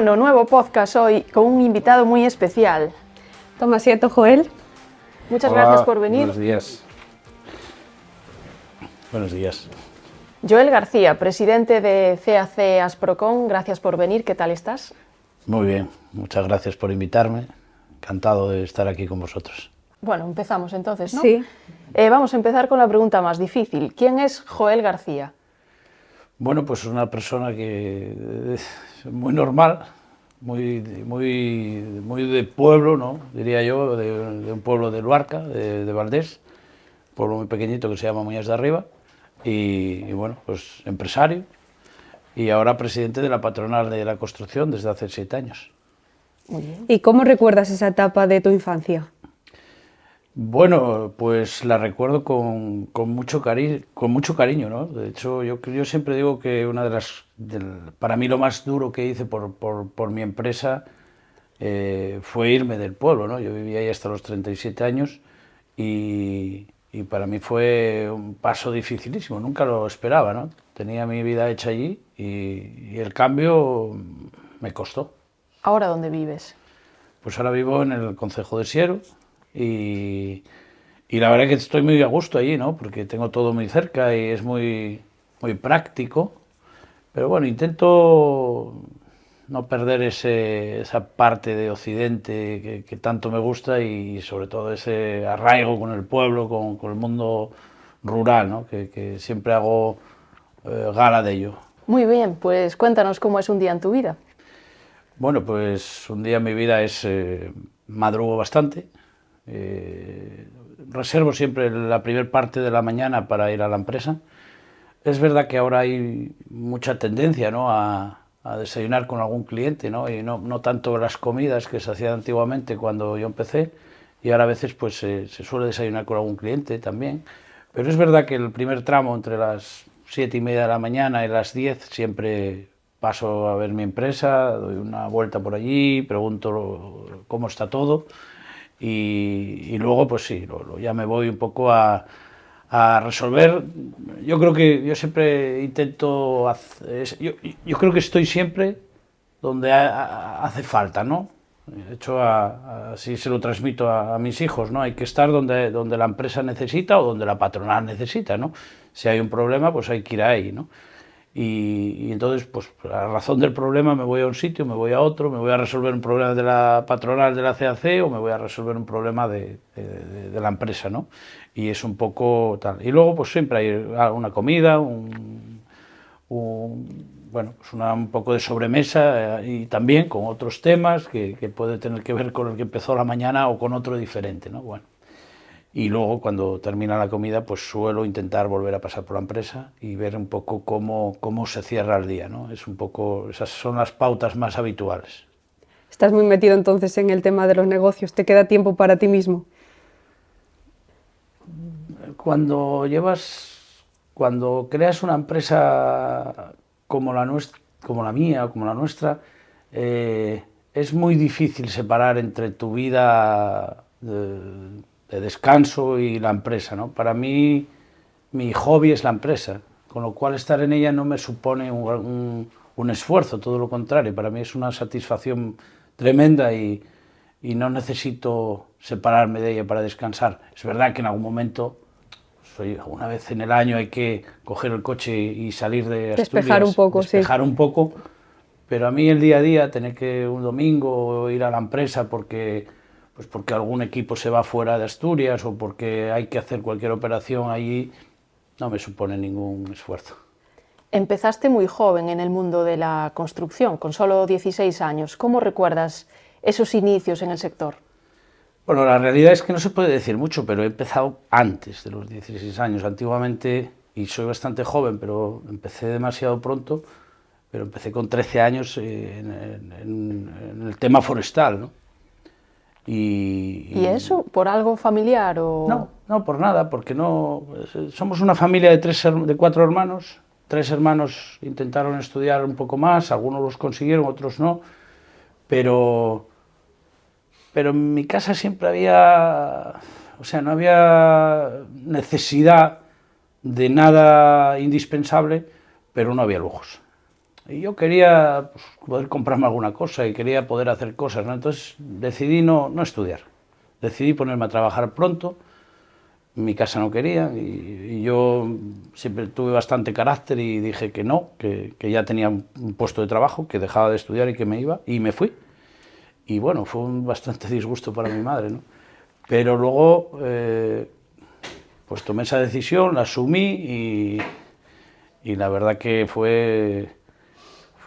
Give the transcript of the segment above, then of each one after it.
Bueno, nuevo podcast hoy con un invitado muy especial. Toma asiento, Joel. Muchas Hola, gracias por venir. Buenos días. Buenos días. Joel García, presidente de CAC Asprocon, gracias por venir. ¿Qué tal estás? Muy bien, muchas gracias por invitarme. Encantado de estar aquí con vosotros. Bueno, empezamos entonces, ¿no? Sí. Vamos a empezar con la pregunta más difícil. ¿Quién es Joel García? Bueno, pues una persona que es muy normal, muy de pueblo, ¿no? Diría yo, de un pueblo de Luarca, de Valdés, un pueblo muy pequeñito que se llama Muñas de Arriba, y bueno, pues empresario, y ahora presidente de la patronal de la construcción desde hace 7 años. Muy bien. ¿Y cómo recuerdas esa etapa de tu infancia? Bueno, pues la recuerdo con mucho cariño, ¿no? De hecho, yo siempre digo que para mí lo más duro que hice por mi empresa fue irme del pueblo, ¿no? Yo vivía ahí hasta los 37 años y para mí fue un paso dificilísimo, nunca lo esperaba, ¿no? Tenía mi vida hecha allí y el cambio me costó. ¿Ahora dónde vives? Pues ahora vivo en el concejo de Siero y la verdad que estoy muy a gusto allí, ¿no? Porque tengo todo muy cerca y es muy práctico. Pero bueno, intento no perder esa parte de Occidente que tanto me gusta y sobre todo ese arraigo con el pueblo, con el mundo rural, ¿no? Que siempre hago gala de ello. Muy bien, pues cuéntanos cómo es un día en tu vida. Bueno, pues un día en mi vida es madrugo bastante, reservo siempre la primera parte de la mañana para ir a la empresa. Es verdad que ahora hay mucha tendencia, ¿no?, a desayunar con algún cliente, ¿no? Y no tanto las comidas que se hacían antiguamente cuando yo empecé, y ahora a veces pues se suele desayunar con algún cliente también. Pero es verdad que el primer tramo entre las 7:30 de la mañana y las 10 siempre paso a ver mi empresa, doy una vuelta por allí, pregunto cómo está todo y luego pues sí, ya me voy un poco a resolver. Yo creo que yo siempre intento, yo creo que estoy siempre donde hace falta, ¿no? De hecho, así se lo transmito a mis hijos, ¿no? Hay que estar donde la empresa necesita o donde la patronal necesita, ¿no? Si hay un problema, pues hay que ir ahí, ¿no? Y entonces, pues a razón del problema me voy a un sitio, me voy a otro, me voy a resolver un problema de la patronal de la CAC o me voy a resolver un problema de la empresa, ¿no? Y es un poco tal. Y luego, pues siempre hay una comida, bueno, pues un poco de sobremesa y también con otros temas que puede tener que ver con el que empezó la mañana o con otro diferente, ¿no? Bueno. Y luego, cuando termina la comida, pues suelo intentar volver a pasar por la empresa y ver un poco cómo se cierra el día, ¿no? Es un poco, esas son las pautas más habituales. Estás muy metido entonces en el tema de los negocios. ¿Te queda tiempo para ti mismo? Cuando creas una empresa como la mía o como la nuestra, es muy difícil separar entre tu vida de descanso y la empresa, ¿no? Para mí, mi hobby es la empresa, con lo cual estar en ella no me supone un esfuerzo, todo lo contrario, para mí es una satisfacción tremenda y no necesito separarme de ella para descansar. Es verdad que en algún momento, una vez en el año hay que coger el coche y salir de Asturias, Despejar un poco, despejar un poco, pero a mí el día a día, tener que un domingo ir a la empresa porque algún equipo se va fuera de Asturias o porque hay que hacer cualquier operación allí, no me supone ningún esfuerzo. Empezaste muy joven en el mundo de la construcción, con solo 16 años. ¿Cómo recuerdas esos inicios en el sector? Bueno, la realidad es que no se puede decir mucho, pero he empezado antes de los 16 años. Antiguamente, y soy bastante joven, pero empecé demasiado pronto, pero empecé con 13 años en el tema forestal, ¿no? ¿Y eso? ¿Por algo familiar o...? No, por nada, porque no. Somos una familia de 4 hermanos. 3 hermanos intentaron estudiar un poco más, algunos los consiguieron, otros no, pero en mi casa siempre había, o sea, no había necesidad de nada indispensable, pero no había lujos. Y yo quería pues, poder comprarme alguna cosa y quería poder hacer cosas, ¿no? Entonces decidí no estudiar. Decidí ponerme a trabajar pronto. Mi casa no quería y yo siempre tuve bastante carácter y dije que no, que ya tenía un puesto de trabajo, que dejaba de estudiar y que me iba, y me fui. Y bueno, fue un bastante disgusto para mi madre, ¿no? Pero luego pues tomé esa decisión, la asumí y la verdad que fue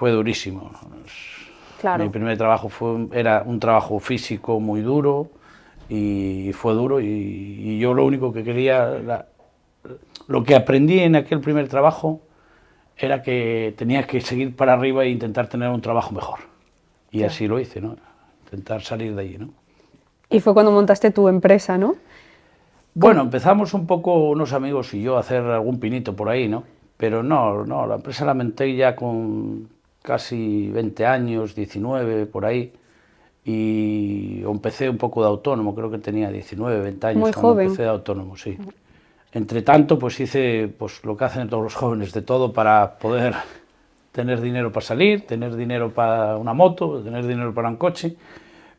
durísimo. Claro. Mi primer trabajo era un trabajo físico muy duro y fue duro y yo lo único que quería, lo que aprendí en aquel primer trabajo era que tenía que seguir para arriba e intentar tener un trabajo mejor. Y Ya. así lo hice, ¿no? Intentar salir de allí, ¿no? Y fue cuando montaste tu empresa, ¿no? Bueno, empezamos un poco unos amigos y yo a hacer algún pinito por ahí, ¿no? Pero no, la empresa la monté ya con casi 20 años, 19, por ahí, y empecé un poco de autónomo, creo que tenía 19, 20 años Muy cuando joven. empecé de autónomo, sí. Entre tanto, pues hice pues, lo que hacen todos los jóvenes, de todo para poder tener dinero para salir, tener dinero para una moto, tener dinero para un coche,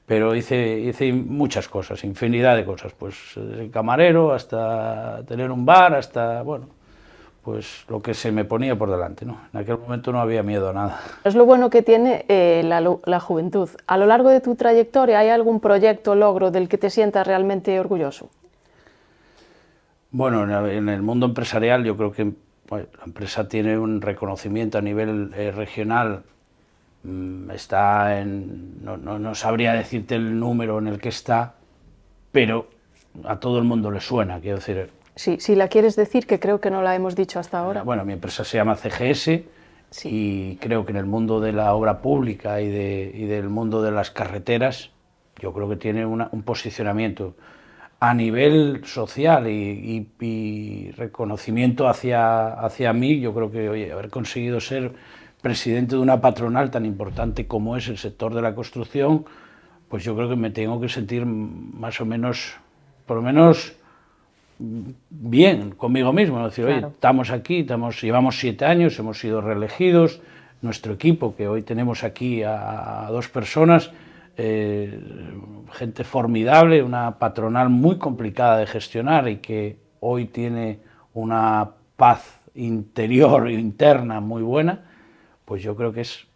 pero hice muchas cosas, infinidad de cosas, pues desde camarero hasta tener un bar, hasta, bueno, pues lo que se me ponía por delante, ¿no? En aquel momento no había miedo a nada. Es lo bueno que tiene la juventud. A lo largo de tu trayectoria, ¿hay algún proyecto o logro del que te sientas realmente orgulloso? Bueno, en el mundo empresarial yo creo que bueno, la empresa tiene un reconocimiento a nivel regional, está en, no sabría decirte el número en el que está, pero a todo el mundo le suena, quiero decir. Sí, si la quieres decir, que creo que no la hemos dicho hasta ahora. Bueno, mi empresa se llama CGS Sí. y creo que en el mundo de la obra pública y del mundo de las carreteras, yo creo que tiene un posicionamiento a nivel social y reconocimiento hacia mí. Yo creo que, oye, haber conseguido ser presidente de una patronal tan importante como es el sector de la construcción, pues yo creo que me tengo que sentir más o menos, por lo menos, bien conmigo mismo, ¿no? Decir, Claro. oye, estamos aquí, llevamos 7 años, hemos sido reelegidos, nuestro equipo, que hoy tenemos aquí a 2 personas, gente formidable, una patronal muy complicada de gestionar y que hoy tiene una paz interior e interna muy buena, pues yo creo que es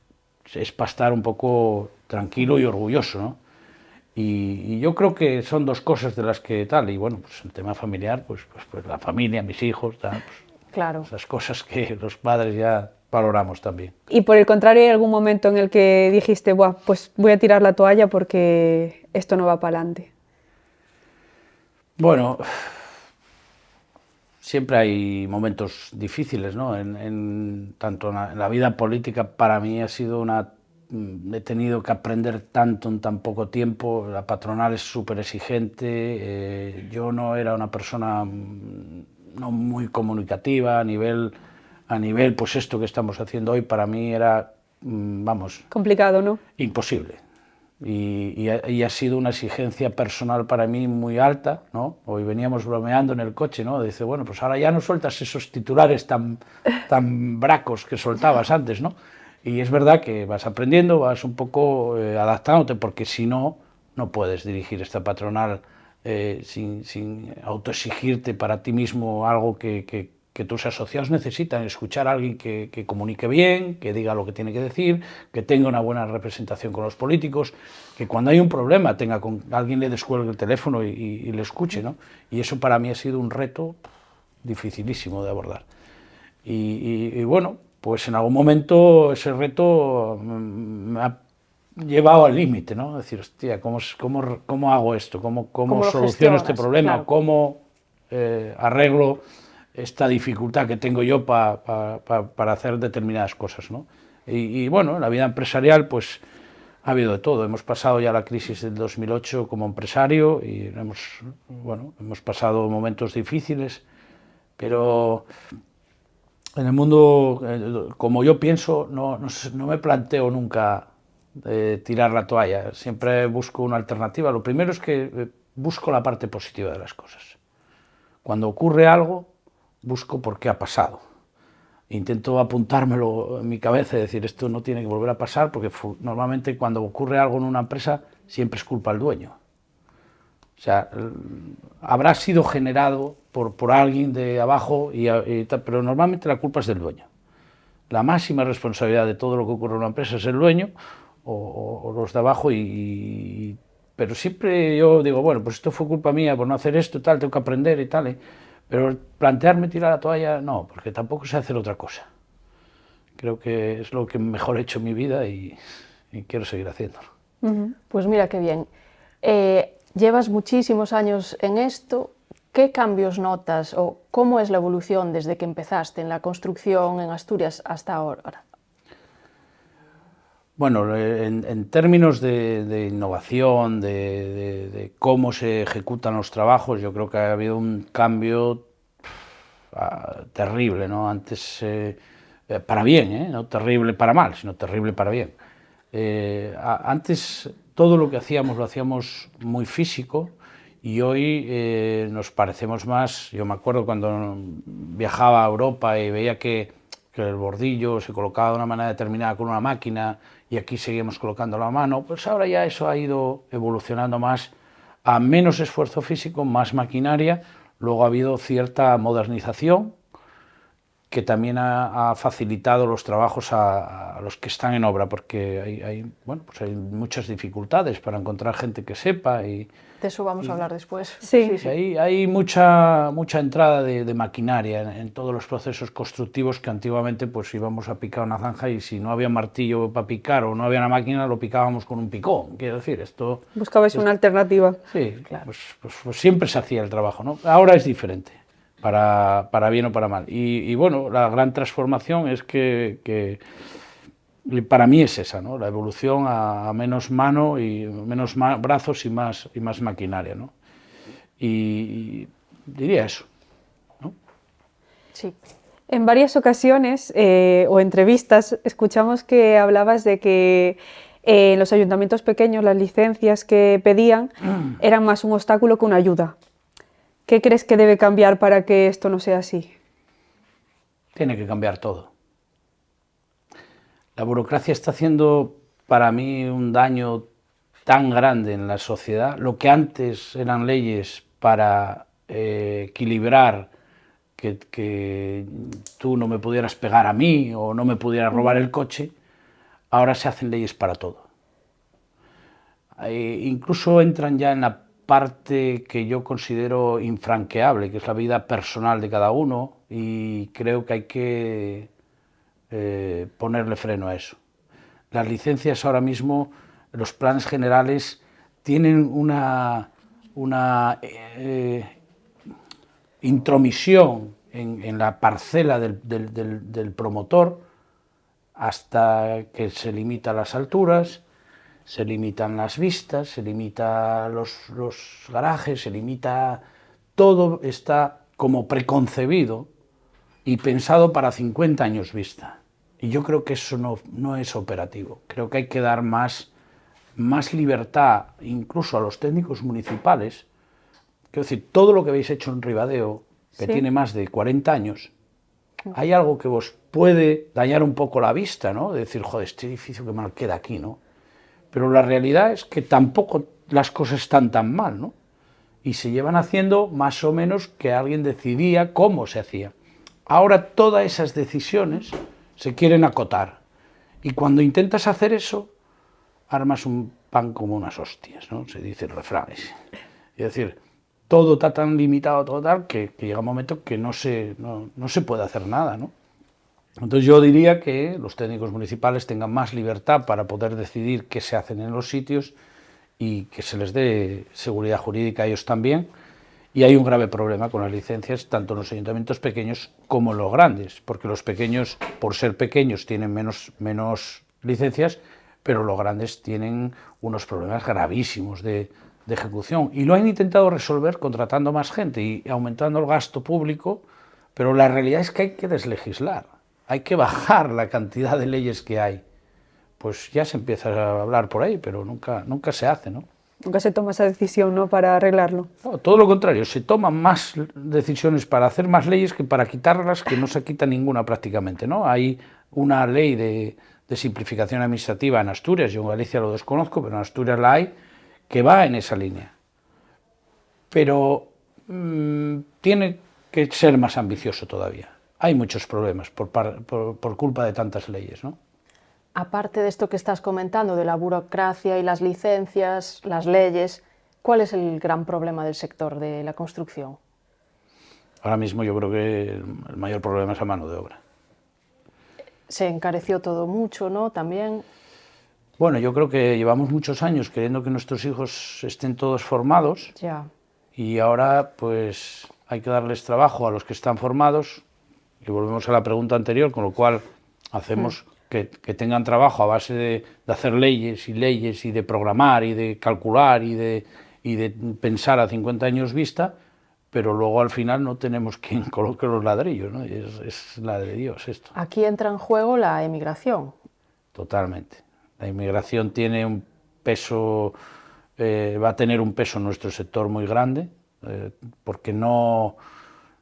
para estar un poco tranquilo y orgulloso, ¿no? Y yo creo que son 2 cosas de las que tal, y bueno, pues el tema familiar, pues la familia, mis hijos, tal, pues Claro. esas cosas que los padres ya valoramos también. Y por el contrario, ¿hay algún momento en el que dijiste, buah, pues voy a tirar la toalla porque esto no va para adelante? Bueno, siempre hay momentos difíciles, ¿no? Tanto en la vida política para mí ha sido he tenido que aprender tanto en tan poco tiempo, la patronal es súper exigente, yo no era una persona no muy comunicativa a nivel, pues esto que estamos haciendo hoy para mí era, vamos, Complicado, ¿no? imposible. Y ha sido una exigencia personal para mí muy alta, ¿no? Hoy veníamos bromeando en el coche, ¿no? Dice, bueno, pues ahora ya no sueltas esos titulares tan bracos que soltabas antes, ¿no? Y es verdad que vas aprendiendo, vas un poco adaptándote, porque si no, no puedes dirigir esta patronal sin autoexigirte para ti mismo algo que tus asociados necesitan, escuchar a alguien que comunique bien, que diga lo que tiene que decir, que tenga una buena representación con los políticos, que cuando hay un problema alguien le descuelgue el teléfono y le escuche, ¿no? Y eso para mí ha sido un reto dificilísimo de abordar. Y bueno, pues en algún momento ese reto me ha llevado al límite, ¿no? Decir, hostia, ¿cómo hago esto? ¿Cómo lo soluciono este gestionas? problema? Claro. ¿Cómo arreglo esta dificultad que tengo yo para hacer determinadas cosas, ¿no? Y bueno, en la vida empresarial pues ha habido de todo. Hemos pasado ya la crisis del 2008 como empresario y hemos pasado momentos difíciles, pero en el mundo, como yo pienso, no me planteo nunca tirar la toalla. Siempre busco una alternativa. Lo primero es que busco la parte positiva de las cosas. Cuando ocurre algo, busco por qué ha pasado. intento apuntármelo en mi cabeza y decir, esto no tiene que volver a pasar, porque normalmente cuando ocurre algo en una empresa siempre es culpa del dueño. O sea, habrá sido generado por alguien de abajo, pero normalmente la culpa es del dueño. La máxima responsabilidad de todo lo que ocurre en una empresa es el dueño o los de abajo, pero siempre yo digo, bueno, pues esto fue culpa mía por no hacer esto y tal, tengo que aprender y tal, pero plantearme tirar la toalla, no, porque tampoco sé hacer otra cosa. Creo que es lo que mejor he hecho en mi vida y quiero seguir haciéndolo. Pues mira qué bien. Llevas muchísimos años en esto. ¿Qué cambios notas o cómo es la evolución desde que empezaste en la construcción en Asturias hasta ahora? Bueno, en términos de innovación, de cómo se ejecutan los trabajos, yo creo que ha habido un cambio terrible, ¿no? Antes, para bien, no terrible para mal, sino terrible para bien. Antes todo lo que hacíamos lo hacíamos muy físico y hoy nos parecemos más. Yo me acuerdo cuando viajaba a Europa y veía que el bordillo se colocaba de una manera determinada con una máquina y aquí seguimos colocándolo a mano, pues ahora ya eso ha ido evolucionando más a menos esfuerzo físico, más maquinaria. Luego ha habido cierta modernización que también ha facilitado los trabajos a los que están en obra, porque bueno, pues hay muchas dificultades para encontrar gente que sepa. De eso vamos a hablar después. Sí. Hay mucha entrada de maquinaria en todos los procesos constructivos, que antiguamente pues íbamos a picar una zanja y si no había martillo para picar o no había una máquina, lo picábamos con un picón. Quiero decir, esto... Buscabais una alternativa. Sí, claro. Pues siempre se hacía el trabajo, ¿no? Ahora es diferente. Para bien o para mal. Y bueno, la gran transformación es que para mí es esa, ¿no? La evolución a menos mano y menos brazos y más maquinaria, ¿no? Y diría eso, ¿no? Sí. En varias ocasiones o entrevistas escuchamos que hablabas de que en los ayuntamientos pequeños las licencias que pedían eran más un obstáculo que una ayuda. ¿Qué crees que debe cambiar para que esto no sea así? Tiene que cambiar todo. La burocracia está haciendo para mí un daño tan grande en la sociedad. Lo que antes eran leyes para equilibrar que tú no me pudieras pegar a mí o no me pudieras robar el coche, ahora se hacen leyes para todo. Incluso entran ya en la parte que yo considero infranqueable, que es la vida personal de cada uno, y creo que hay que ponerle freno a eso. Las licencias ahora mismo, los planes generales, tienen una intromisión en la parcela del promotor, hasta que se limita las alturas, se limitan las vistas, se limita los garajes, se limita... Todo está como preconcebido y pensado para 50 años vista. Y yo creo que eso no es operativo. Creo que hay que dar más libertad incluso a los técnicos municipales. Quiero decir, todo lo que habéis hecho en Ribadeo, que sí, tiene más de 40 años, hay algo que os puede dañar un poco la vista, ¿no? De decir, joder, este edificio que mal queda aquí, ¿no? Pero la realidad es que tampoco las cosas están tan mal, ¿no? Y se llevan haciendo más o menos que alguien decidía cómo se hacía. Ahora todas esas decisiones se quieren acotar. Y cuando intentas hacer eso, armas un pan como unas hostias, ¿no? Se dice el refrán ese. Es decir, todo está tan limitado, todo tal, que llega un momento que no se puede hacer nada, ¿no? Entonces yo diría que los técnicos municipales tengan más libertad para poder decidir qué se hacen en los sitios y que se les dé seguridad jurídica a ellos también. Y hay un grave problema con las licencias, tanto en los ayuntamientos pequeños como en los grandes, porque los pequeños, por ser pequeños, tienen menos licencias, pero los grandes tienen unos problemas gravísimos de ejecución. Y lo han intentado resolver contratando más gente y aumentando el gasto público, pero la realidad es que hay que deslegislar. Hay que bajar la cantidad de leyes que hay. Pues ya se empieza a hablar por ahí, pero nunca se hace, ¿no? Nunca se toma esa decisión, ¿no?, para arreglarlo. No, todo lo contrario, se toman más decisiones para hacer más leyes que para quitarlas, que no se quita ninguna prácticamente, ¿no? Hay una ley de simplificación administrativa en Asturias, yo en Galicia lo desconozco, pero en Asturias la hay, que va en esa línea. Pero tiene que ser más ambicioso todavía. Hay muchos problemas por culpa de tantas leyes, ¿no? Aparte de esto que estás comentando, de la burocracia y las licencias, las leyes, ¿cuál es el gran problema del sector de la construcción? Ahora mismo yo creo que el mayor problema es la mano de obra. Se encareció todo mucho, ¿no? También. Bueno, yo creo que llevamos muchos años queriendo que nuestros hijos estén todos formados. Ya. Y ahora pues hay que darles trabajo a los que están formados, y volvemos a la pregunta anterior, con lo cual hacemos que tengan trabajo a base de hacer leyes y de programar y de calcular y de pensar a 50 años vista, pero luego al final no tenemos quien coloque los ladrillos, ¿no? Y es la de Dios esto. Aquí entra en juego la emigración. Totalmente. La inmigración tiene un peso, va a tener un peso en nuestro sector muy grande, porque no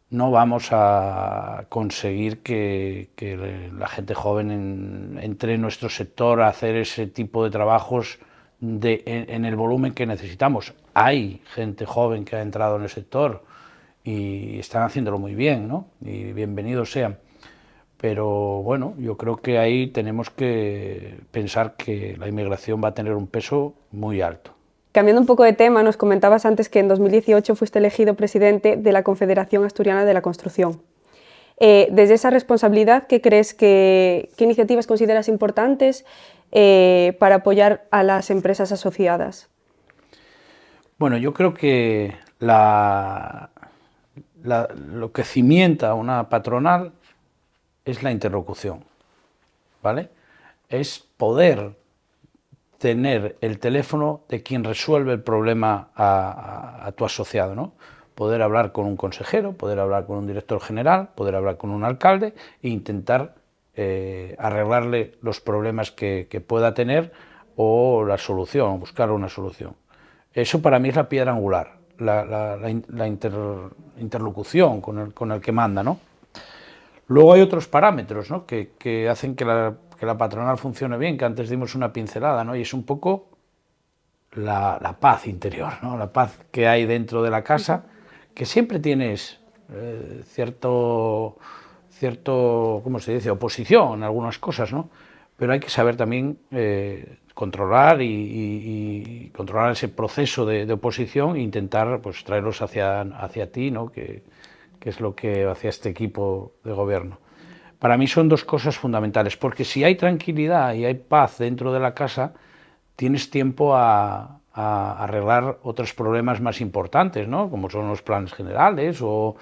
vamos a conseguir que la gente joven entre en nuestro sector a hacer ese tipo de trabajos en el volumen que necesitamos. Hay gente joven que ha entrado en el sector y están haciéndolo muy bien, ¿no? Y bienvenidos sean. Pero bueno, yo creo que ahí tenemos que pensar que la inmigración va a tener un peso muy alto. Cambiando un poco de tema, nos comentabas antes que en 2018 fuiste elegido presidente de la Confederación Asturiana de la Construcción. Desde esa responsabilidad, ¿qué iniciativas consideras importantes para apoyar a las empresas asociadas? Bueno, yo creo que lo que cimienta una patronal es la interlocución, ¿vale? Es poder tener el teléfono de quien resuelve el problema a tu asociado, ¿no? Poder hablar con un consejero, poder hablar con un director general, poder hablar con un alcalde e intentar arreglarle los problemas que pueda tener o la solución, buscar una solución. Eso para mí es la piedra angular, la interlocución con el que manda, ¿no? Luego hay otros parámetros, ¿no?, que hacen que la patronal funcione bien, que antes dimos una pincelada, ¿no? Y es un poco la paz interior, ¿no? La paz que hay dentro de la casa, que siempre tienes cierto, ¿cómo se dice?, oposición en algunas cosas, ¿no? Pero hay que saber también controlar y controlar ese proceso de oposición e intentar pues traerlos hacia ti, ¿no?, que es lo que hacía este equipo de gobierno. Para mí son dos cosas fundamentales, porque si hay tranquilidad y hay paz dentro de la casa, tienes tiempo a arreglar otros problemas más importantes, ¿no?, como son los planes generales o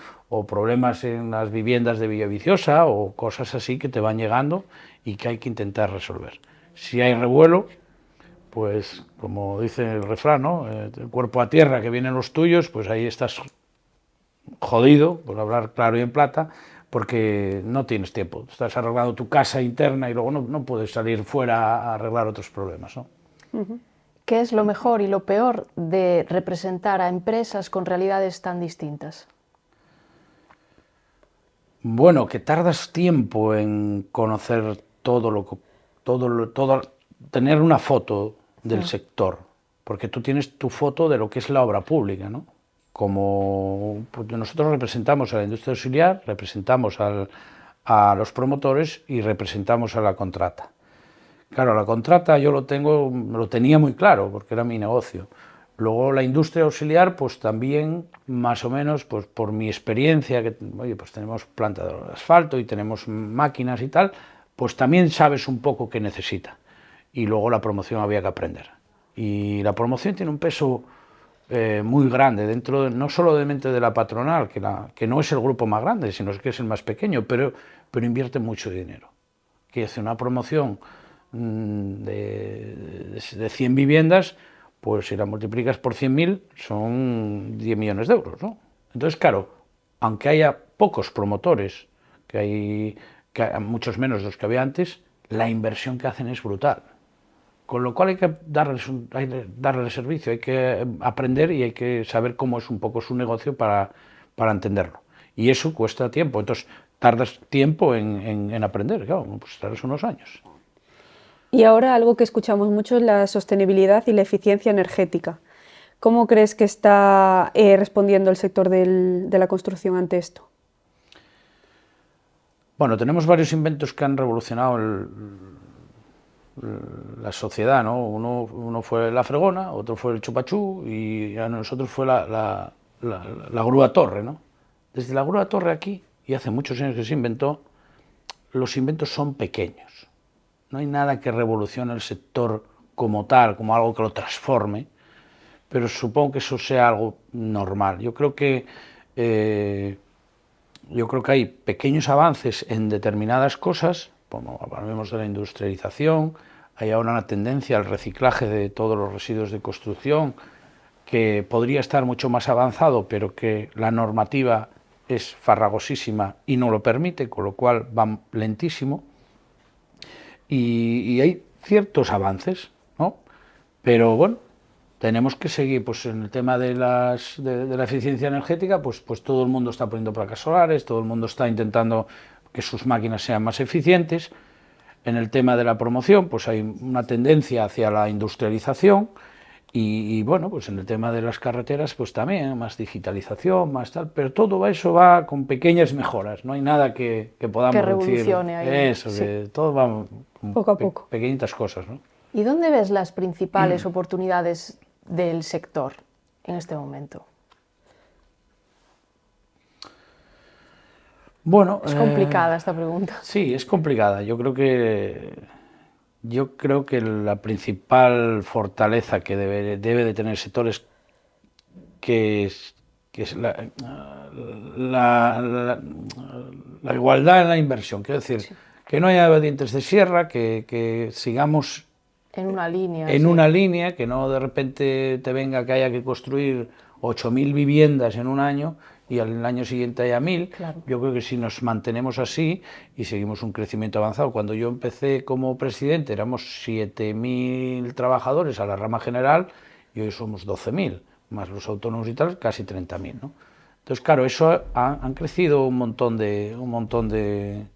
problemas en las viviendas de Villaviciosa o cosas así que te van llegando y que hay que intentar resolver. Si hay revuelo, pues como dice el refrán, ¿no?, el cuerpo a tierra, que vienen los tuyos, pues ahí estás jodido, por hablar claro y en plata, porque no tienes tiempo. Estás arreglando tu casa interna y luego no puedes salir fuera a arreglar otros problemas, ¿no? ¿Qué es lo mejor y lo peor de representar a empresas con realidades tan distintas? Bueno, que tardas tiempo en conocer tener una foto del sector, porque tú tienes tu foto de lo que es la obra pública, ¿no? Como pues nosotros representamos a la industria auxiliar, representamos a los promotores y representamos a la contrata. Claro, la contrata yo lo tenía muy claro porque era mi negocio. Luego la industria auxiliar, pues también más o menos, pues por mi experiencia, que oye, pues tenemos planta de asfalto y tenemos máquinas y tal, pues también sabes un poco qué necesita. Y luego la promoción había que aprender. Y la promoción tiene un peso muy grande dentro, no solo de la patronal, que no es el grupo más grande, sino que es el más pequeño, pero invierte mucho dinero. Que hace una promoción de 100 viviendas, pues si la multiplicas por 100.000 son 10 millones de euros, ¿no? Entonces, claro, aunque haya pocos promotores, que hay muchos menos de los que había antes, la inversión que hacen es brutal. Con lo cual hay que darle servicio, hay que aprender y hay que saber cómo es un poco su negocio para entenderlo. Y eso cuesta tiempo, entonces tardas tiempo en aprender, claro, pues tardas unos años. Y ahora algo que escuchamos mucho es la sostenibilidad y la eficiencia energética. ¿Cómo crees que está respondiendo el sector de la construcción ante esto? Bueno, tenemos varios inventos que han revolucionado la sociedad, ¿no? Uno fue la fregona, otro fue el chupachú y a nosotros fue la grúa torre, ¿no? Desde la grúa torre aquí, y hace muchos años que se inventó, los inventos son pequeños. No hay nada que revolucione el sector como tal, como algo que lo transforme, pero supongo que eso sea algo normal. Yo creo que hay pequeños avances en determinadas cosas, como hablamos de la industrialización, hay ahora una tendencia al reciclaje de todos los residuos de construcción, que podría estar mucho más avanzado, pero que la normativa es farragosísima y no lo permite, con lo cual va lentísimo. Y hay ciertos avances, ¿no? Pero bueno, tenemos que seguir, pues en el tema de la eficiencia energética, pues todo el mundo está poniendo placas solares, todo el mundo está intentando que sus máquinas sean más eficientes. En el tema de la promoción, pues hay una tendencia hacia la industrialización y bueno, pues en el tema de las carreteras, pues también más digitalización, más tal, pero todo eso va con pequeñas mejoras, no hay nada que podamos que revolucione decir, ahí. eso, Sí. que todo va con Poco a poco. pequeñitas cosas, ¿no? ¿Y dónde ves las principales oportunidades del sector en este momento? Bueno, Es complicada esta pregunta. sí, es complicada. Yo creo que la principal fortaleza que debe de tener el sector es la igualdad en la inversión. Quiero decir, sí, que no haya dientes de sierra, que sigamos en una línea. En sí. una línea, que no de repente te venga que haya que construir 8.000 viviendas en un año y al año siguiente haya 1.000. Claro. Yo creo que si nos mantenemos así y seguimos un crecimiento avanzado, cuando yo empecé como presidente éramos 7.000 trabajadores a la rama general y hoy somos 12.000, más los autónomos y tal, casi 30.000, ¿no? Entonces, claro, eso han crecido un montón de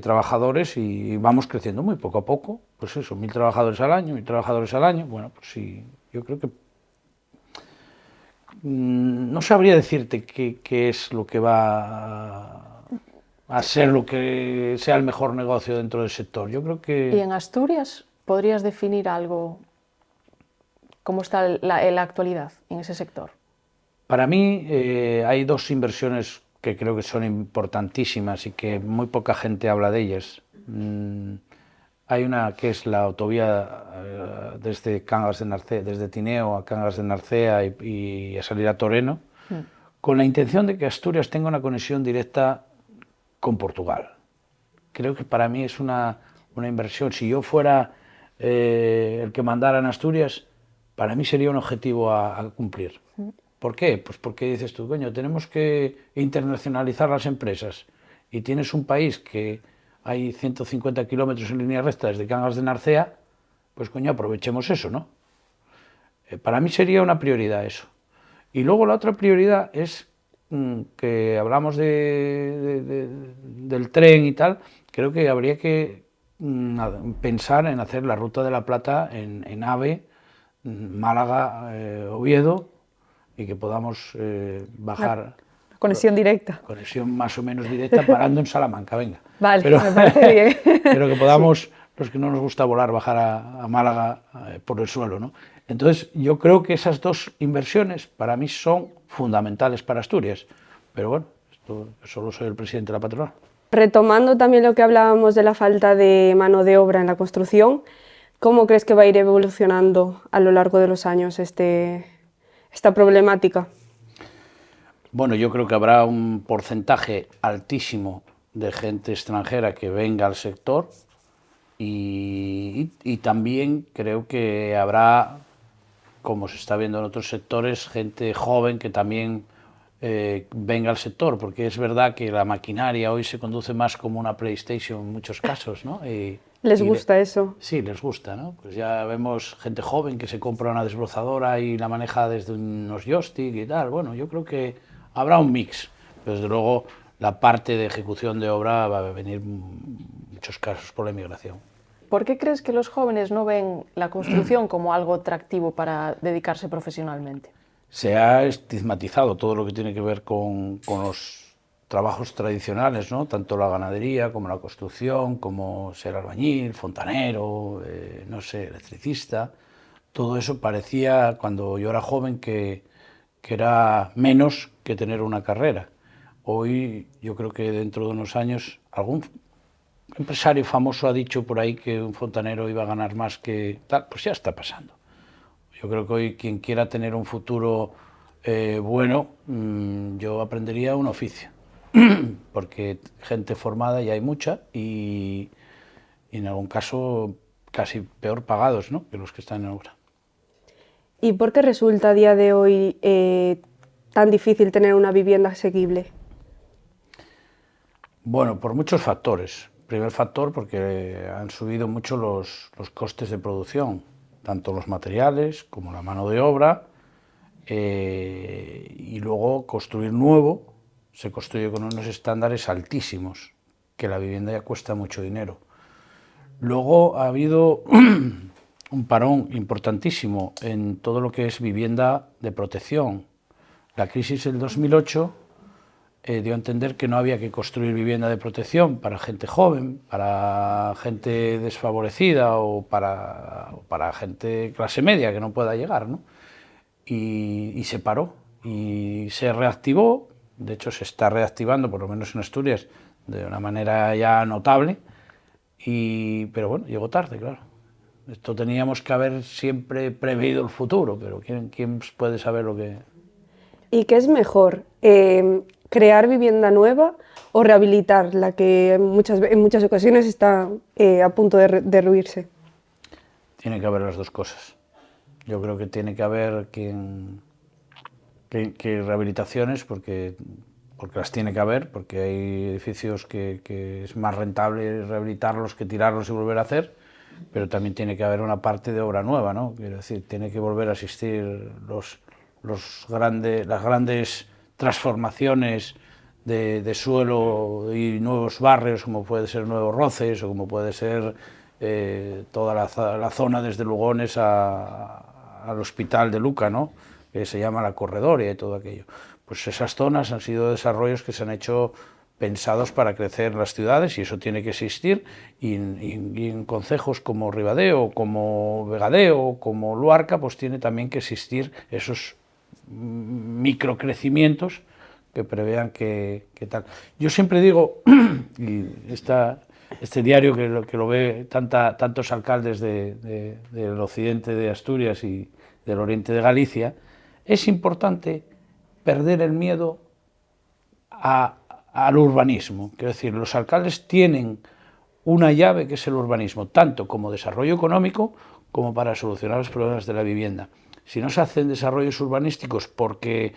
trabajadores y vamos creciendo muy poco a poco, pues eso, 1.000 trabajadores al año, 1.000 trabajadores al año, bueno, pues sí, yo creo que no sabría decirte qué es lo que va a ser lo que sea el mejor negocio dentro del sector. Yo creo que... ¿Y en Asturias podrías definir algo, cómo está en la actualidad en ese sector? Para mí hay dos inversiones que creo que son importantísimas y que muy poca gente habla de ellas. Hay una que es la autovía desde Cangas de Narcea, desde Tineo a Cangas de Narcea y a salir a Toreno, con la intención de que Asturias tenga una conexión directa con Portugal. Creo que para mí es una inversión. Si yo fuera el que mandara en Asturias, para mí sería un objetivo a cumplir. ¿Por qué? Pues porque dices tú, coño, tenemos que internacionalizar las empresas y tienes un país que hay 150 kilómetros en línea recta desde Cangas de Narcea, pues coño, aprovechemos eso, ¿no? Para mí sería una prioridad eso. Y luego la otra prioridad es que hablamos del tren y tal, creo que habría que pensar en hacer la Ruta de la Plata en AVE, Málaga, Oviedo, y que podamos bajar... Conexión directa. Conexión más o menos directa parando en Salamanca, venga. Vale, pero, me parece bien. Pero que podamos, sí, los que no nos gusta volar, bajar a Málaga por el suelo, ¿no? Entonces, yo creo que esas dos inversiones para mí son fundamentales para Asturias. Pero bueno, esto solo soy el presidente de la patronal. Retomando también lo que hablábamos de la falta de mano de obra en la construcción, ¿cómo crees que va a ir evolucionando a lo largo de los años esta problemática? Bueno, yo creo que habrá un porcentaje altísimo de gente extranjera que venga al sector y también creo que habrá, como se está viendo en otros sectores, gente joven que también venga al sector, porque es verdad que la maquinaria hoy se conduce más como una PlayStation en muchos casos, ¿no? Y ¿Les gusta eso? Sí, les gusta, ¿no? Pues ya vemos gente joven que se compra una desbrozadora y la maneja desde unos joystick y tal. Bueno, yo creo que habrá un mix, pero desde luego la parte de ejecución de obra va a venir en muchos casos por la inmigración. ¿Por qué crees que los jóvenes no ven la construcción como algo atractivo para dedicarse profesionalmente? Se ha estigmatizado todo lo que tiene que ver con los trabajos tradicionales, ¿no? Tanto la ganadería como la construcción, como ser albañil, fontanero, no sé, electricista. Todo eso parecía, cuando yo era joven, que era menos que tener una carrera. Hoy yo creo que dentro de unos años algún empresario famoso ha dicho por ahí que un fontanero iba a ganar más que tal, pues ya está pasando. Yo creo que hoy quien quiera tener un futuro bueno, yo aprendería un oficio, porque gente formada ya hay mucha y en algún caso casi peor pagados, ¿no?, que los que están en obra. ¿Y por qué resulta a día de hoy tan difícil tener una vivienda asequible? Bueno, por muchos factores. Primer factor, porque han subido mucho los costes de producción, tanto los materiales como la mano de obra, y luego construir nuevo se construye con unos estándares altísimos, que la vivienda ya cuesta mucho dinero. Luego ha habido un parón importantísimo en todo lo que es vivienda de protección. La crisis del 2008 dio a entender que no había que construir vivienda de protección para gente joven, para gente desfavorecida o para gente clase media que no pueda llegar, ¿no? Y se paró y se reactivó. De hecho, se está reactivando, por lo menos en Asturias, de una manera ya notable, pero bueno, llegó tarde, claro. Esto teníamos que haber siempre previsto el futuro, pero ¿quién puede saber lo que...? ¿Y qué es mejor, crear vivienda nueva o rehabilitar la que en muchas ocasiones está a punto de derruirse? Tiene que haber las dos cosas. Yo creo que tiene que haber que rehabilitaciones, porque las tiene que haber, porque hay edificios que es más rentable rehabilitarlos que tirarlos y volver a hacer, pero también tiene que haber una parte de obra nueva, ¿no? Quiero decir, tiene que volver a existir las grandes transformaciones de suelo y nuevos barrios, como puede ser Nuevos Roces o como puede ser toda la zona desde Lugones al Hospital de Luca, ¿no?, que se llama La Corredoria y todo aquello. Pues esas zonas han sido desarrollos que se han hecho pensados para crecer las ciudades y eso tiene que existir, y en concejos como Ribadeo, como Vegadeo, como Luarca, pues tiene también que existir esos microcrecimientos que prevean que tal. Yo siempre digo, y este diario que lo ve tantos alcaldes del occidente de Asturias y del oriente de Galicia, es importante perder el miedo al urbanismo. Quiero decir, los alcaldes tienen una llave que es el urbanismo, tanto como desarrollo económico como para solucionar los problemas de la vivienda. Si no se hacen desarrollos urbanísticos porque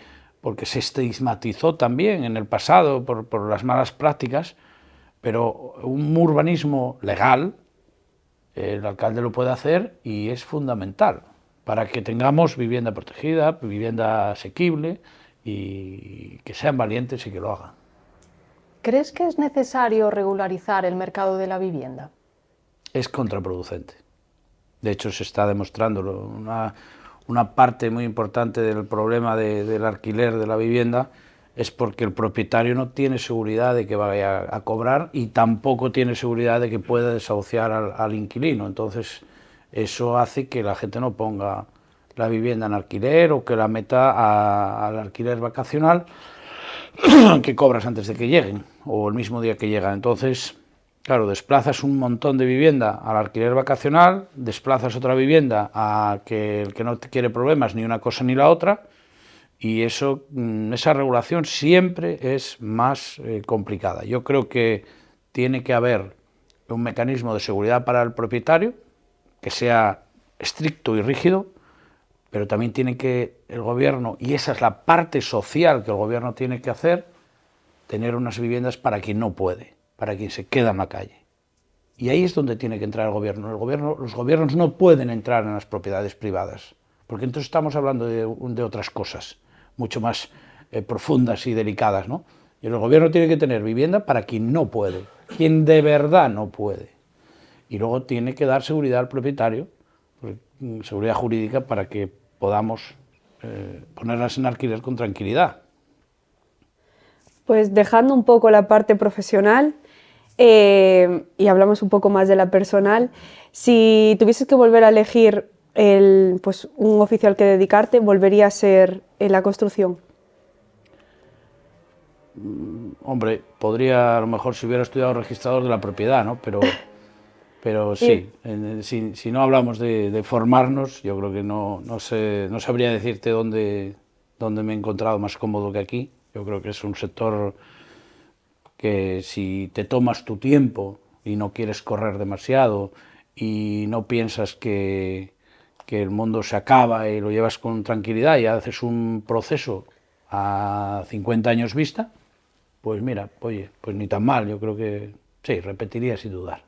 se estigmatizó también en el pasado por las malas prácticas, pero un urbanismo legal, el alcalde lo puede hacer y es fundamental para que tengamos vivienda protegida, vivienda asequible y que sean valientes y que lo hagan. ¿Crees que es necesario regularizar el mercado de la vivienda? Es contraproducente. De hecho, se está demostrando una parte muy importante del problema del alquiler de la vivienda es porque el propietario no tiene seguridad de que vaya a cobrar y tampoco tiene seguridad de que pueda desahuciar al inquilino. Entonces, eso hace que la gente no ponga la vivienda en alquiler o que la meta al alquiler vacacional, que cobras antes de que lleguen o el mismo día que llegan. Entonces, claro, desplazas un montón de vivienda al alquiler vacacional, desplazas otra vivienda a el que no quiere problemas ni una cosa ni la otra, y esa regulación siempre es más complicada. Yo creo que tiene que haber un mecanismo de seguridad para el propietario que sea estricto y rígido, pero también tiene que el gobierno, y esa es la parte social que el gobierno tiene que hacer, tener unas viviendas para quien no puede, para quien se queda en la calle. Y ahí es donde tiene que entrar el gobierno. Los gobiernos no pueden entrar en las propiedades privadas, porque entonces estamos hablando de otras cosas, mucho más profundas y delicadas, ¿no? Y el gobierno tiene que tener vivienda para quien no puede, quien de verdad no puede. Y luego tiene que dar seguridad al propietario, seguridad jurídica, para que podamos ponerlas en alquiler con tranquilidad. Pues dejando un poco la parte profesional y hablamos un poco más de la personal, si tuvieses que volver a elegir pues, un oficio al que dedicarte, ¿volvería a ser en la construcción? Hombre, podría, a lo mejor, si hubiera estudiado registrador de la propiedad, ¿no? Pero sí, si no hablamos de formarnos, yo creo que no sabría decirte dónde me he encontrado más cómodo que aquí. Yo creo que es un sector que si te tomas tu tiempo y no quieres correr demasiado y no piensas que el mundo se acaba y lo llevas con tranquilidad y haces un proceso a 50 años vista, pues mira, oye, pues ni tan mal, yo creo que sí, repetiría sin dudar.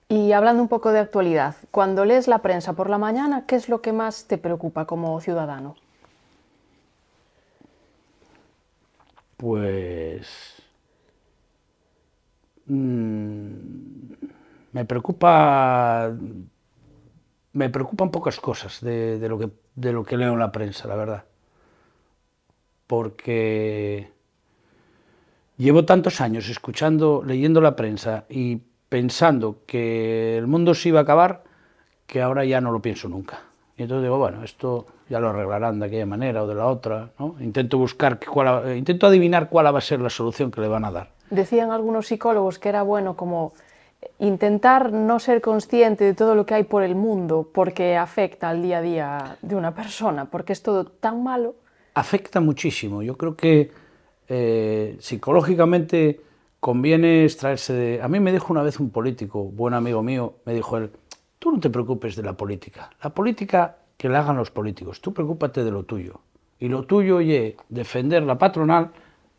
Y hablando un poco de actualidad, cuando lees la prensa por la mañana, ¿qué es lo que más te preocupa como ciudadano? Pues me preocupan pocas cosas de lo que leo en la prensa, la verdad. Porque llevo tantos años leyendo la prensa y pensando que el mundo se iba a acabar, que ahora ya no lo pienso nunca. Y entonces digo, bueno, esto ya lo arreglarán de aquella manera o de la otra, ¿no? Intento adivinar cuál va a ser la solución que le van a dar. Decían algunos psicólogos que era bueno como intentar no ser consciente de todo lo que hay por el mundo porque afecta al día a día de una persona, porque es todo tan malo. Afecta muchísimo. Yo creo que psicológicamente conviene extraerse de... A mí me dijo una vez un político, buen amigo mío, me dijo él, tú no te preocupes de la política que la hagan los políticos, tú preocúpate de lo tuyo. Y lo tuyo es defender la patronal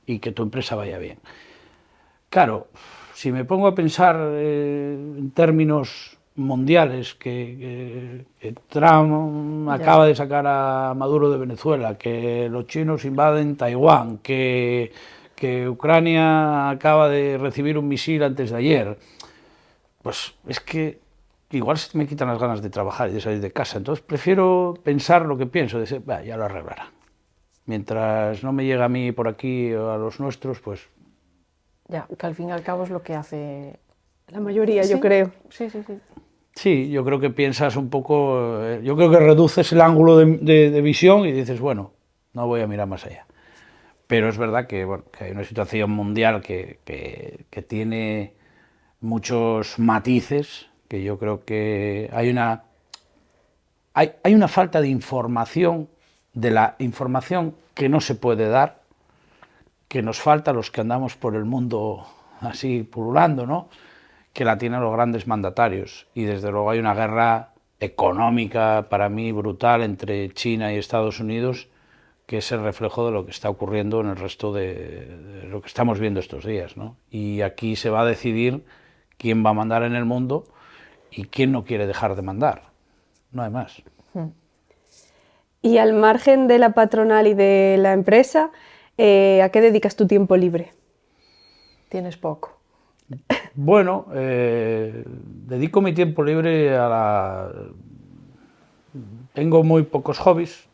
y que tu empresa vaya bien. Claro, si me pongo a pensar en términos mundiales, que Trump acaba de sacar a Maduro de Venezuela, que los chinos invaden Taiwán, que Ucrania acaba de recibir un misil antes de ayer, pues es que igual se me quitan las ganas de trabajar y de salir de casa. Entonces prefiero pensar lo que pienso, decir, ya lo arreglará. Mientras no me llega a mí por aquí o a los nuestros, pues... Ya, que al fin y al cabo es lo que hace... La mayoría, ¿Sí? yo creo. Sí. Sí, yo creo que piensas un poco, yo creo que reduces el ángulo de visión y dices, bueno, no voy a mirar más allá. Pero es verdad que, bueno, que hay una situación mundial que tiene muchos matices, que yo creo que hay una falta de la información que no se puede dar, que nos falta a los que andamos por el mundo así pululando, ¿no? Que la tienen los grandes mandatarios. Y desde luego hay una guerra económica para mí brutal entre China y Estados Unidos, que es el reflejo de lo que está ocurriendo en el resto de lo que estamos viendo estos días, ¿no? Y aquí se va a decidir quién va a mandar en el mundo y quién no quiere dejar de mandar. No hay más. Y al margen de la patronal y de la empresa, ¿a qué dedicas tu tiempo libre? Tienes poco. Bueno, dedico mi tiempo libre Tengo muy pocos hobbies.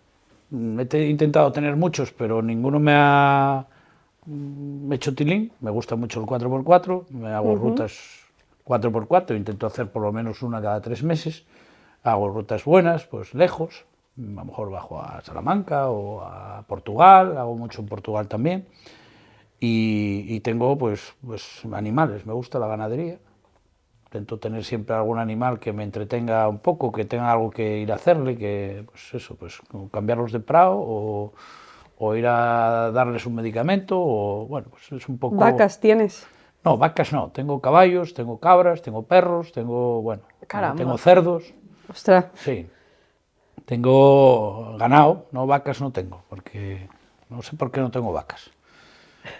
He intentado tener muchos, pero ninguno me ha hecho tilín. Me gusta mucho el 4x4, me hago rutas 4x4, intento hacer por lo menos una cada 3 meses. Hago rutas buenas, pues lejos. A lo mejor bajo a Salamanca o a Portugal, hago mucho en Portugal también. Y tengo pues animales, me gusta la ganadería. Intento tener siempre algún animal que me entretenga un poco, que tenga algo que ir a hacerle, que pues cambiarlos de prado o ir a darles un medicamento, o bueno, pues es un poco... ¿Vacas tienes? No, vacas no, tengo caballos, tengo cabras, tengo perros, tengo cerdos. Ostras. Sí, tengo ganado, no vacas no tengo, porque no sé por qué no tengo vacas.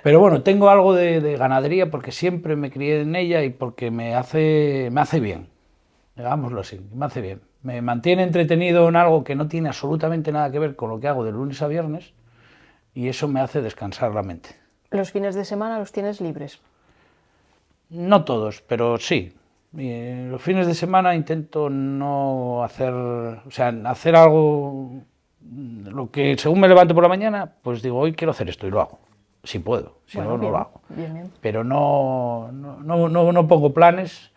Pero bueno, tengo algo de ganadería porque siempre me crié en ella y porque me hace bien, digámoslo así, me hace bien. Me mantiene entretenido en algo que no tiene absolutamente nada que ver con lo que hago de lunes a viernes y eso me hace descansar la mente. ¿Los fines de semana los tienes libres? No todos, pero sí. Los fines de semana intento no hacer, o sea, hacer algo, lo que según me levanto por la mañana, pues digo, hoy quiero hacer esto y lo hago, si puedo, si Bueno, no, no bien, lo hago. bien, bien. Pero no pongo planes,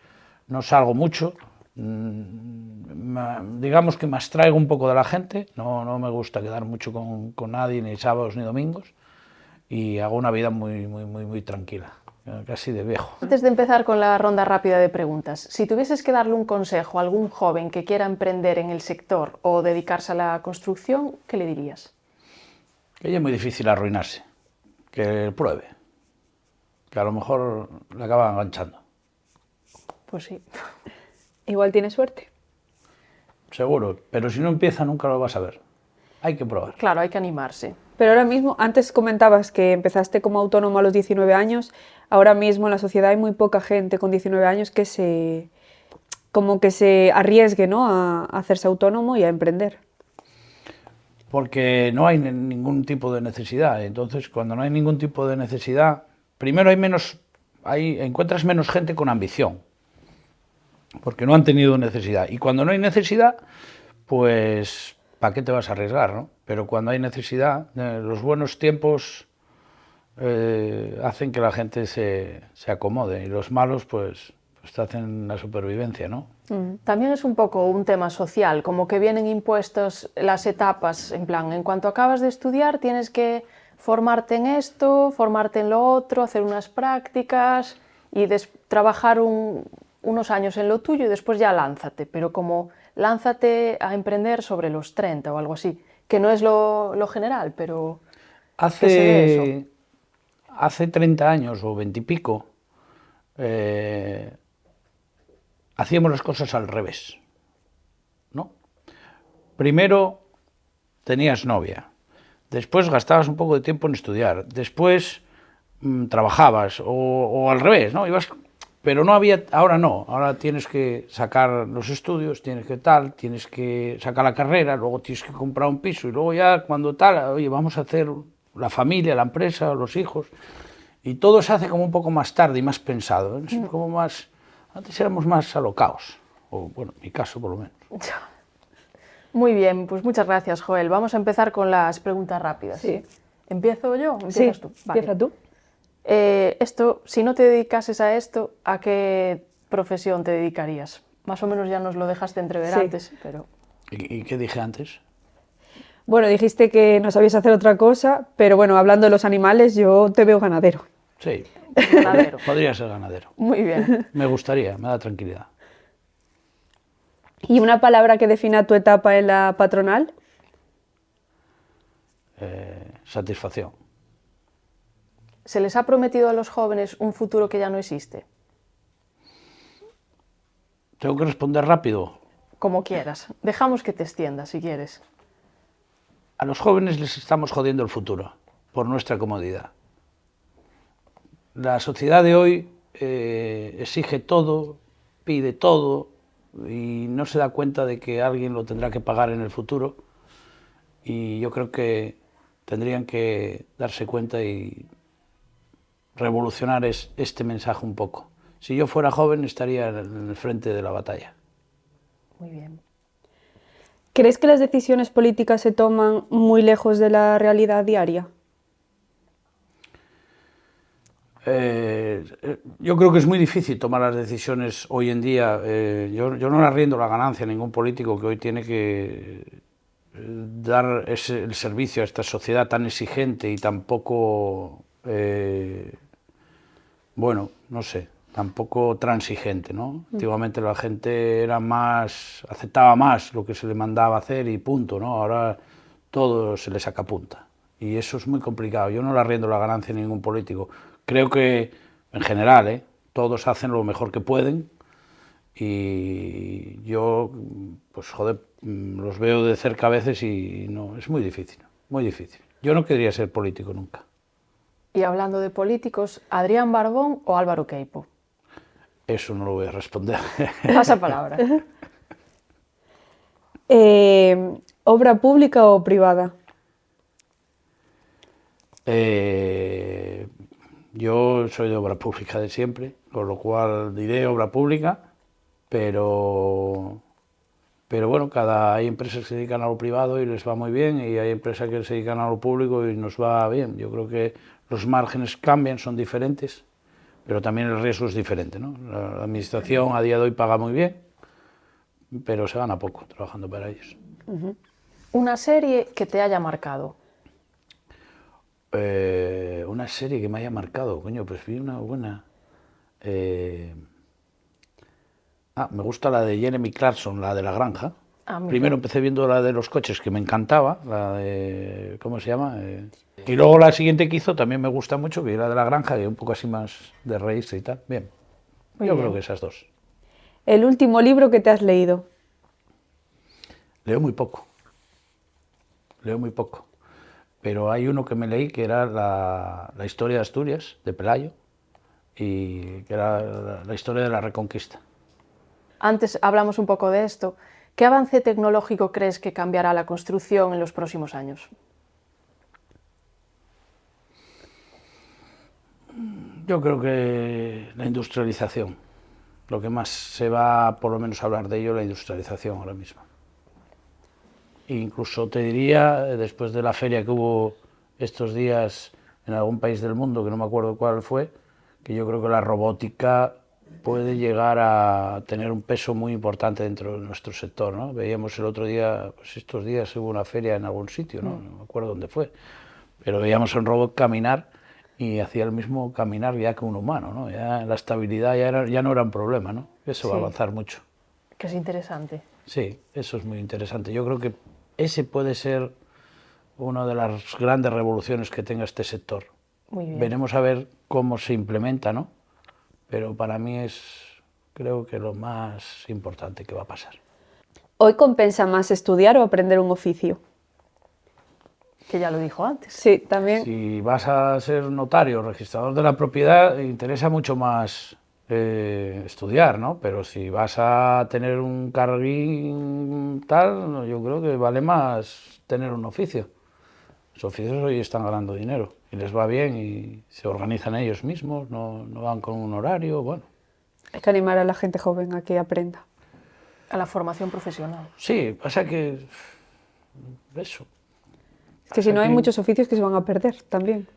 no salgo mucho, digamos que me abstraigo un poco de la gente, no me gusta quedar mucho con nadie, ni sábados ni domingos, y hago una vida muy tranquila, casi de viejo. Antes de empezar con la ronda rápida de preguntas, si tuvieses que darle un consejo a algún joven que quiera emprender en el sector o dedicarse a la construcción, ¿qué le dirías? Que es muy difícil arruinarse, que pruebe, que a lo mejor le acaba enganchando. Pues sí. Igual tiene suerte. Seguro, pero si no empieza nunca lo vas a ver. Hay que probar. Claro, hay que animarse. Pero ahora mismo, antes comentabas que empezaste como autónomo a los 19 años, ahora mismo en la sociedad hay muy poca gente con 19 años que como que se arriesgue, ¿no?, a hacerse autónomo y a emprender. Porque no hay ningún tipo de necesidad. Entonces, cuando no hay ningún tipo de necesidad, primero encuentras menos gente con ambición, porque no han tenido necesidad. Y cuando no hay necesidad, pues, ¿para qué te vas a arriesgar, no? Pero cuando hay necesidad, los buenos tiempos hacen que la gente se acomode y los malos, pues te hacen la supervivencia, ¿no? También es un poco un tema social, como que vienen impuestos las etapas, en plan, en cuanto acabas de estudiar tienes que formarte en esto, formarte en lo otro, hacer unas prácticas y trabajar unos años en lo tuyo y después ya lánzate, pero como lánzate a emprender sobre los 30 o algo así, que no es lo general, pero que se ve eso. Hace 30 años o 20 y pico, hacíamos las cosas al revés, ¿no? Primero tenías novia, después gastabas un poco de tiempo en estudiar, después trabajabas o al revés, ¿no? Pero no había, ahora no, ahora tienes que sacar los estudios, tienes que sacar la carrera, luego tienes que comprar un piso y luego ya cuando oye, vamos a hacer la familia, la empresa, los hijos, y todo se hace como un poco más tarde y más pensado, ¿eh? Es como más, antes éramos más alocados, o bueno, en mi caso por lo menos. Muy bien, pues muchas gracias, Joel. Vamos a empezar con las preguntas rápidas. Sí. ¿Empiezo yo? ¿Empiezas tú? Vale. Empieza tú. Si no te dedicases a esto, ¿a qué profesión te dedicarías? Más o menos ya nos lo dejaste entrever antes, pero... ¿Y qué dije antes? Bueno, dijiste que no sabías hacer otra cosa, pero bueno, hablando de los animales, yo te veo ganadero. Sí, Ganadero. podría ser ganadero. Muy bien. Me gustaría, me da tranquilidad. ¿Y una palabra que defina tu etapa en la patronal? Satisfacción. ¿Se les ha prometido a los jóvenes un futuro que ya no existe? ¿Tengo que responder rápido? Como quieras. Dejamos que te extiendas, si quieres. A los jóvenes les estamos jodiendo el futuro, por nuestra comodidad. La sociedad de hoy exige todo, pide todo, y no se da cuenta de que alguien lo tendrá que pagar en el futuro. Y yo creo que tendrían que darse cuenta y revolucionar este mensaje un poco. Si yo fuera joven estaría en el frente de la batalla. Muy bien. ¿Crees que las decisiones políticas se toman muy lejos de la realidad diaria? Yo creo que es muy difícil tomar las decisiones hoy en día. Yo no le arriendo la ganancia a ningún político que hoy tiene que dar el servicio a esta sociedad tan exigente y tan poco, bueno, no sé, tan poco transigente, ¿no? Antiguamente la gente aceptaba más lo que se le mandaba hacer y punto, ¿no? Ahora todo se le saca punta y eso es muy complicado. Yo no le arriendo la ganancia a ningún político. Creo que, en general, todos hacen lo mejor que pueden y yo, pues joder, los veo de cerca a veces y no, es muy difícil, muy difícil. Yo no querría ser político nunca. Y hablando de políticos, ¿Adrián Barbón o Álvaro Queipo? Eso no lo voy a responder. Pasa palabra. ¿Obra pública o privada? Yo soy de obra pública de siempre, con lo cual diré obra pública, pero bueno, hay empresas que se dedican a lo privado y les va muy bien, y hay empresas que se dedican a lo público y nos va bien. Yo creo que los márgenes cambian, son diferentes, pero también el riesgo es diferente, ¿no? La administración a día de hoy paga muy bien, pero se gana poco trabajando para ellos. Una serie que te haya marcado. Una serie que me haya marcado, coño, pues vi una buena. Me gusta la de Jeremy Clarkson, la de La Granja. Primero empecé viendo la de los coches, que me encantaba, la de, ¿cómo se llama? Y luego la siguiente que hizo también me gusta mucho, que era de La Granja, que es un poco así más de reírse y tal. Bien, yo creo que esas dos. ¿El último libro que te has leído? Leo muy poco, pero hay uno que me leí que era la historia de Asturias, de Pelayo, y que era la historia de la Reconquista. Antes hablamos un poco de esto. ¿Qué avance tecnológico crees que cambiará la construcción en los próximos años? Yo creo que la industrialización. Lo que más se va, por lo menos, a hablar de ello, la industrialización ahora mismo. E incluso te diría, después de la feria que hubo estos días en algún país del mundo, que no me acuerdo cuál fue, que yo creo que la robótica puede llegar a tener un peso muy importante dentro de nuestro sector, ¿no? Veíamos el otro día, pues estos días hubo una feria en algún sitio, no me acuerdo dónde fue, pero veíamos a un robot caminar y hacía el mismo caminar ya que un humano, ¿no? Ya la estabilidad ya no era un problema, ¿no? Eso va a avanzar mucho. Que es interesante. Sí, eso es muy interesante. Yo creo que ese puede ser una de las grandes revoluciones que tenga este sector. Muy bien. Veremos a ver cómo se implementa, ¿no? Pero para mí es, creo que lo más importante que va a pasar. ¿Hoy compensa más estudiar o aprender un oficio? Que ya lo dijo antes. Sí, también. Si vas a ser notario, registrador de la propiedad, interesa mucho más estudiar, ¿no? Pero si vas a tener un carguín tal, yo creo que vale más tener un oficio. Los oficios hoy están ganando dinero y les va bien y se organizan ellos mismos, no van con un horario, bueno. Hay que animar a la gente joven a que aprenda. A la formación profesional. Sí, pasa que eso. Es que si no hay muchos oficios que se van a perder también.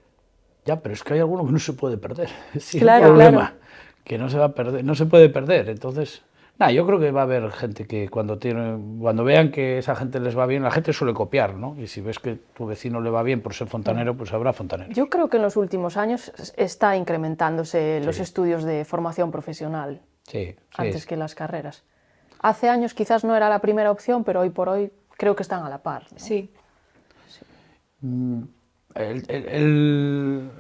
Ya, pero es que hay alguno que no se puede perder. Es Claro, el problema, claro. que no se va a perder, no se puede perder. Entonces, nada, yo creo que va a haber gente que cuando vean que esa gente les va bien, la gente suele copiar, ¿no? Y si ves que tu vecino le va bien por ser fontanero, pues habrá fontanero. Yo creo que en los últimos años está incrementándose los estudios de formación profesional antes que las carreras. Hace años quizás no era la primera opción, pero hoy por hoy creo que están a la par, ¿no? Sí. El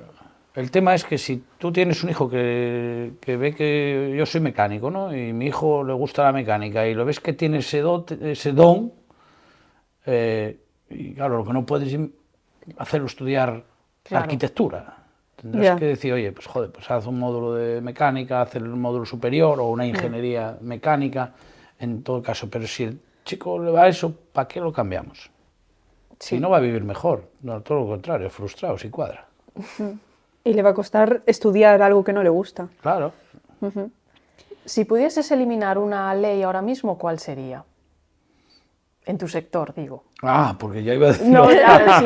tema es que si tú tienes un hijo que ve que yo soy mecánico, ¿no? Y mi hijo le gusta la mecánica y lo ves que tiene ese don, y claro, lo que no puedes es hacerlo estudiar arquitectura. Tendrás que decir, oye, pues joder, pues haz un módulo de mecánica, haz el módulo superior o una ingeniería mecánica, en todo caso. Pero si el chico le va a eso, ¿para qué lo cambiamos? Si no va a vivir mejor, no, todo lo contrario, frustrado, si cuadra. Y le va a costar estudiar algo que no le gusta. Claro. Si pudieses eliminar una ley ahora mismo, ¿cuál sería? En tu sector, digo. Porque ya iba a decir... No, ya, si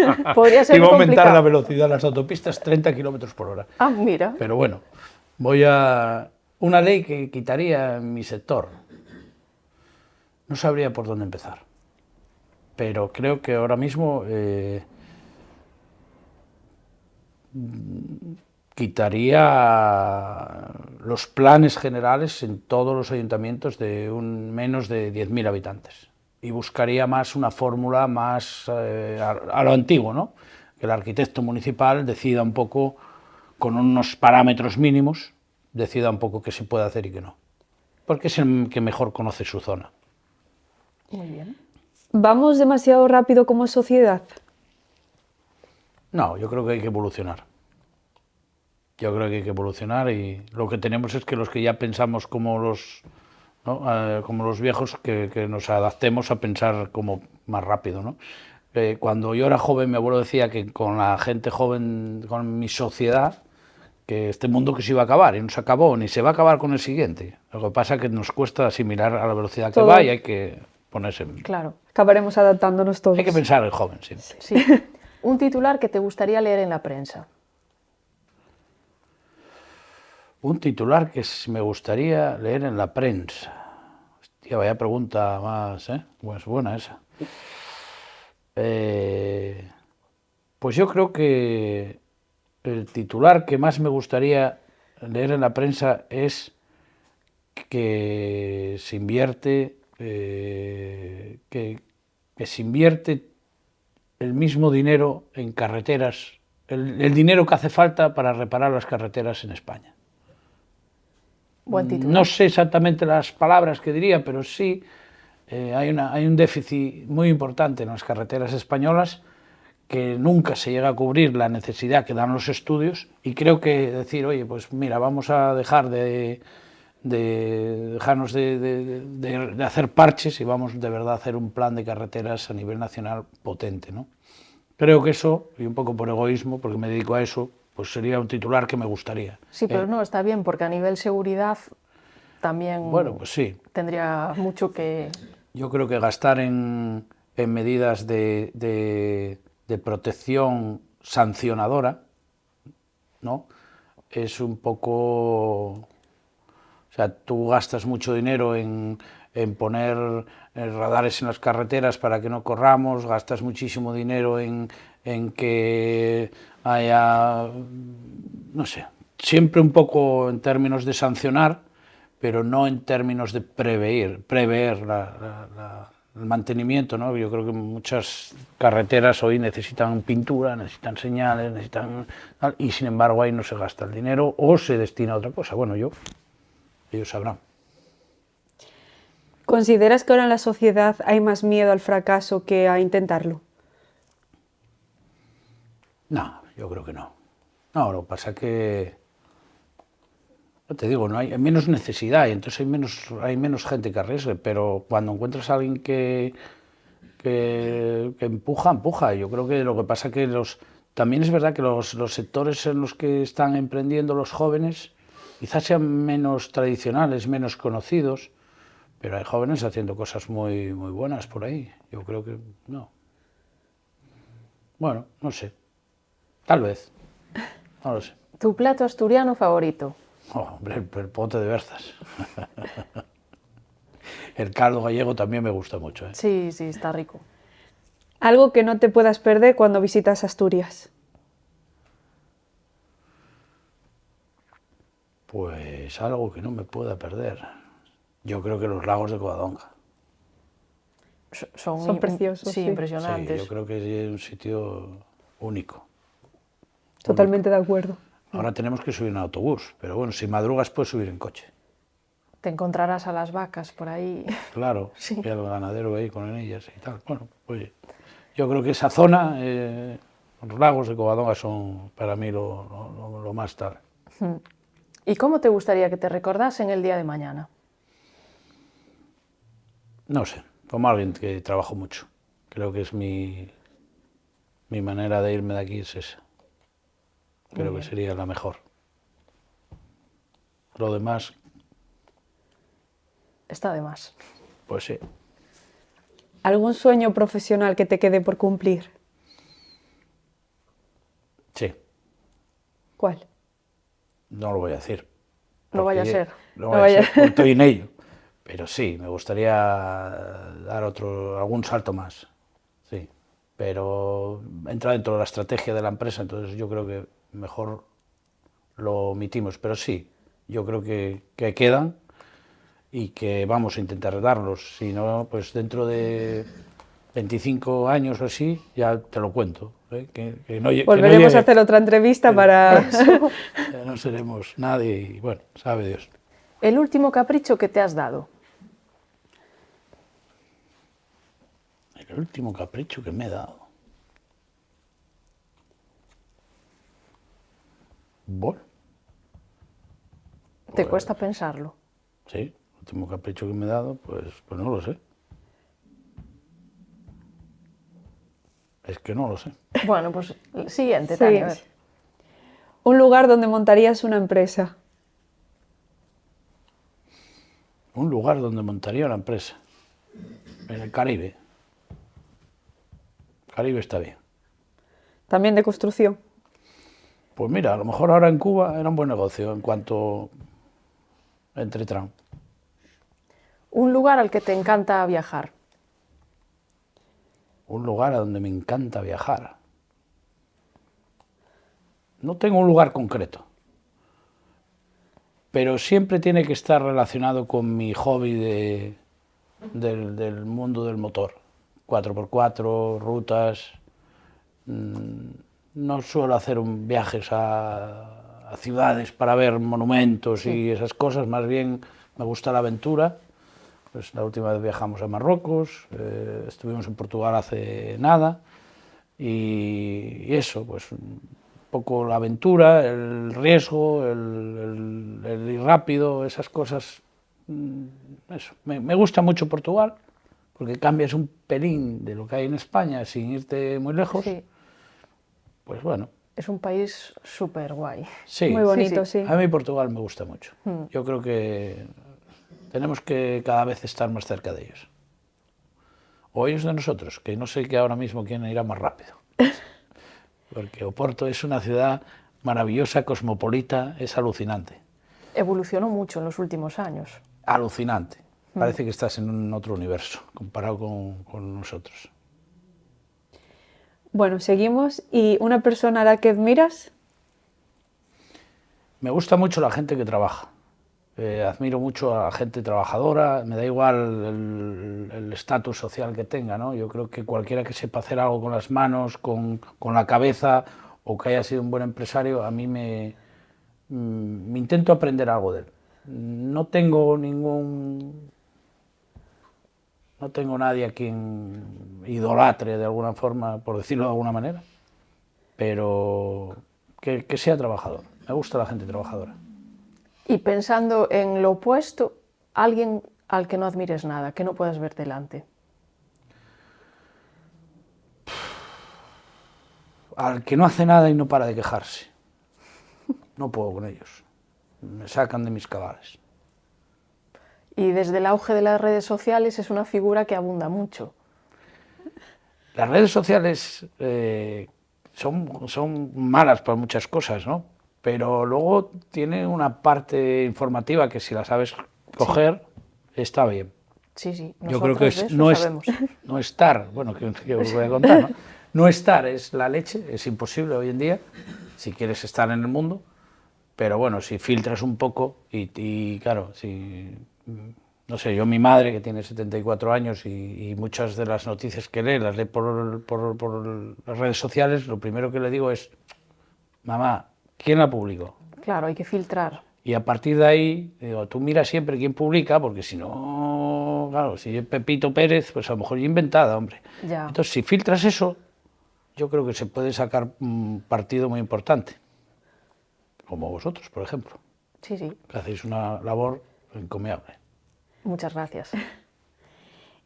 no, podría ser iba a aumentar complicado. la velocidad en las autopistas 30 kilómetros por hora. Ah, mira. Pero bueno, una ley que quitaría en mi sector. No sabría por dónde empezar. Pero creo que ahora mismo quitaría los planes generales en todos los ayuntamientos de menos de 10.000 habitantes y buscaría más una fórmula más a lo antiguo, ¿no? Que el arquitecto municipal decida un poco, con unos parámetros mínimos, decida un poco qué se puede hacer y qué no, porque es el que mejor conoce su zona. Muy bien. ¿Vamos demasiado rápido como sociedad? No, yo creo que hay que evolucionar. Yo creo que hay que evolucionar y lo que tenemos es que los que ya pensamos como los, ¿no? Como los viejos, que nos adaptemos a pensar como más rápido, ¿no? Cuando yo era joven, mi abuelo decía que con la gente joven, con mi sociedad, que este mundo que se iba a acabar, y no se acabó, ni se va a acabar con el siguiente. Lo que pasa es que nos cuesta asimilar a la velocidad que Todo. va y hay que ponerse... Claro, Acabaremos adaptándonos todos. Hay que pensar en joven siempre. sí. Un titular que te gustaría leer en la prensa. Un titular que me gustaría leer en la prensa. Hostia, vaya pregunta más, ¿eh? Pues buena esa. Pues yo creo que el titular que más me gustaría leer en la prensa es que se invierte, que se invierte el mismo dinero en carreteras, el dinero que hace falta para reparar las carreteras en España. Buen titular. No sé exactamente las palabras que diría, pero sí hay un déficit muy importante en las carreteras españolas que nunca se llega a cubrir la necesidad que dan los estudios, y creo que decir, oye, pues mira, vamos a dejar dejarnos de hacer parches y vamos de verdad a hacer un plan de carreteras a nivel nacional potente, ¿no? Creo que eso, y un poco por egoísmo, porque me dedico a eso, pues sería un titular que me gustaría. Sí, pero no, está bien, porque a nivel seguridad también Bueno, pues sí. tendría mucho que... Yo creo que gastar en medidas de protección sancionadora, ¿no? Es un poco... O sea, tú gastas mucho dinero en poner radares en las carreteras para que no corramos, gastas muchísimo dinero en que haya, no sé, siempre un poco en términos de sancionar, pero no en términos de prever el mantenimiento, ¿no? Yo creo que muchas carreteras hoy necesitan pintura, necesitan señales, necesitan... y sin embargo ahí no se gasta el dinero o se destina a otra cosa. Bueno, ellos sabrán. ¿Consideras que ahora en la sociedad hay más miedo al fracaso que a intentarlo? No, yo creo que no. No, lo que pasa es que, ya te digo, no hay menos necesidad y entonces hay menos gente que arriesgue, pero cuando encuentras a alguien que empuja, empuja. Yo creo que lo que pasa es que también es verdad que los sectores en los que están emprendiendo los jóvenes quizás sean menos tradicionales, menos conocidos, pero hay jóvenes haciendo cosas muy, muy buenas por ahí. Yo creo que no. Bueno, no sé. Tal vez. No lo sé. ¿Tu plato asturiano favorito? Oh, hombre, el pote de berzas. El caldo gallego también me gusta mucho, ¿eh? Sí, sí, está rico. Algo que no te puedas perder cuando visitas Asturias. Pues algo que no me pueda perder. Yo creo que los lagos de Covadonga. Son preciosos, Sí, sí. impresionantes. Sí, yo creo que es un sitio único. Totalmente de acuerdo. Ahora tenemos que subir en autobús, pero bueno, si madrugas puedes subir en coche. Te encontrarás a las vacas por ahí. Claro, Sí. y al ganadero ahí con ellas y tal. Bueno, oye, yo creo que esa zona, los lagos de Covadonga son para mí lo más tal. ¿Y cómo te gustaría que te recordasen el día de mañana? No sé, como alguien que trabajo mucho. Creo que es mi manera de irme de aquí es esa. Creo que sería la mejor. Lo demás, Está de más. pues sí. ¿Algún sueño profesional que te quede por cumplir? Sí, ¿Cuál? no lo voy a decir. No vaya a porque- ser. No vaya a ser, porque estoy en ello. Pero sí, me gustaría dar algún salto más. Sí, pero entra dentro de la estrategia de la empresa, entonces yo creo que mejor lo omitimos. Pero sí, yo creo que quedan y que vamos a intentar darlos. Si no, pues dentro de 25 años o así, ya te lo cuento. ¿Eh? Que no Volveremos llegue- a hacer otra entrevista para... ya no seremos nadie y bueno, sabe Dios. El último capricho que te has dado. El último capricho que me he dado. Bueno, ¿Te cuesta pensarlo? Sí, el último capricho que me he dado, pues no lo sé. Es que no lo sé. Bueno, pues siguiente, Sí. Tania, a ver. Un lugar donde montarías una empresa. Un lugar donde montaría una empresa. En el Caribe. Caribe está bien. También de construcción. Pues mira, a lo mejor ahora en Cuba era un buen negocio en cuanto entretran. Un lugar al que te encanta viajar. Un lugar a donde me encanta viajar. No tengo un lugar concreto, pero siempre tiene que estar relacionado con mi hobby del mundo del motor. 4x4, rutas. No suelo hacer viajes a ciudades para ver monumentos y esas cosas, más bien me gusta la aventura. Pues la última vez viajamos a Marruecos, estuvimos en Portugal hace nada, y eso, pues un poco la aventura, el riesgo, el ir rápido, esas cosas. Eso. Me gusta mucho Portugal, porque cambias un pelín de lo que hay en España sin irte muy lejos. Sí, Pues bueno, es un país súper guay. sí, Muy bonito, sí. sí. a mí Portugal me gusta mucho. Yo creo que tenemos que cada vez estar más cerca de ellos. O ellos de nosotros, que no sé que ahora mismo quién irá más rápido. Porque Oporto es una ciudad maravillosa, cosmopolita, es alucinante. Evolucionó mucho en los últimos años. Alucinante. Parece que estás en un otro universo comparado con nosotros. Bueno, seguimos. ¿Y una persona a la que admiras? Me gusta mucho la gente que trabaja. Admiro mucho a la gente trabajadora, me da igual el estatus social que tenga, ¿no? Yo creo que cualquiera que sepa hacer algo con las manos, con la cabeza, o que haya sido un buen empresario, a mí me intento aprender algo de él. No tengo nadie a quien idolatre de alguna forma, por decirlo de alguna manera, pero que sea trabajador. Me gusta la gente trabajadora. Y pensando en lo opuesto, alguien al que no admires nada, que no puedas ver delante. Al que no hace nada y no para de quejarse. No puedo con ellos. Me sacan de mis cabales. Y desde el auge de las redes sociales es una figura que abunda mucho. Las redes sociales son malas para muchas cosas, ¿no? Pero luego tiene una parte informativa que si la sabes coger, está bien. Sí, sí, Yo creo que nosotros de eso no, sabemos. no estar, bueno, que os voy a contar, ¿no? No estar es la leche, es imposible hoy en día, si quieres estar en el mundo, pero bueno, si filtras un poco y claro, si, no sé, yo mi madre que tiene 74 años y muchas de las noticias que lee, las lee por las redes sociales, lo primero que le digo es, mamá, ¿quién la publicó? Claro, hay que filtrar. Y a partir de ahí, digo, tú mira siempre quién publica, porque si no, claro, si es Pepito Pérez, pues a lo mejor es inventada, hombre. Ya. Entonces, si filtras eso, yo creo que se puede sacar un partido muy importante, como vosotros, por ejemplo, Sí, sí, que hacéis una labor encomiable. muchas gracias.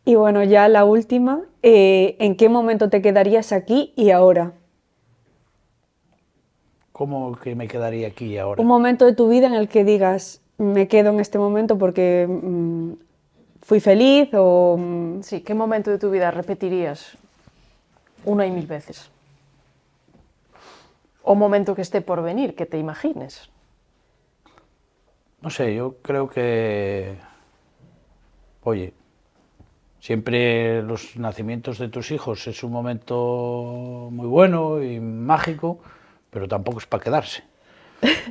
Y bueno, ya la última, ¿en qué momento te quedarías aquí y ahora? ¿Cómo que me quedaría aquí ahora? Un momento de tu vida en el que digas, me quedo en este momento porque fui feliz o... Sí, ¿qué momento de tu vida repetirías 1 y 1000 veces? O momento que esté por venir, que te imagines. No sé, yo creo que, oye, siempre los nacimientos de tus hijos es un momento muy bueno y mágico, pero tampoco es para quedarse,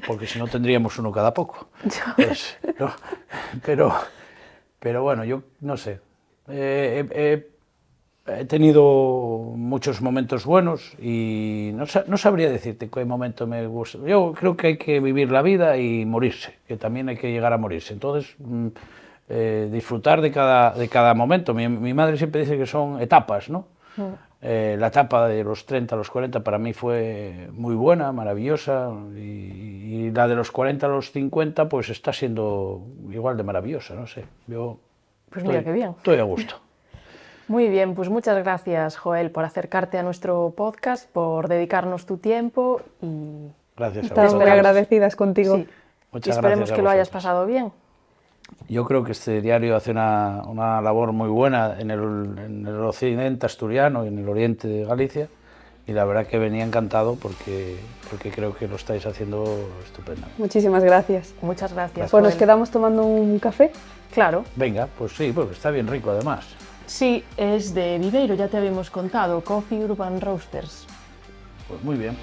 porque si no tendríamos uno cada poco. Pues, no, pero bueno, yo no sé. He tenido muchos momentos buenos y no sabría decirte qué momento me gusta. Yo creo que hay que vivir la vida y morirse, que también hay que llegar a morirse. Entonces, disfrutar de cada momento. Mi madre siempre dice que son etapas, ¿no? La etapa de los 30 a los 40 para mí fue muy buena, maravillosa, y Y la de los 40 a los 50 pues está siendo igual de maravillosa, no sé. Yo Pues mira qué bien. Estoy a gusto. Muy bien, pues muchas gracias, Joel, por acercarte a nuestro podcast, por dedicarnos tu tiempo y Gracias a Estamos muy vosotros. agradecidas contigo. sí, Muchas y esperemos gracias a que lo hayas vosotros. pasado bien. Yo creo que este diario hace una labor muy buena en el occidente asturiano y en el oriente de Galicia, y la verdad que venía encantado porque creo que lo estáis haciendo estupendamente. Muchísimas gracias. Muchas gracias, Pues nos Joel. quedamos tomando un café. Claro, Venga, pues sí, porque está bien rico además. sí, es de Viveiro, ya te habíamos contado, Coffee Urban Roasters. Pues muy bien.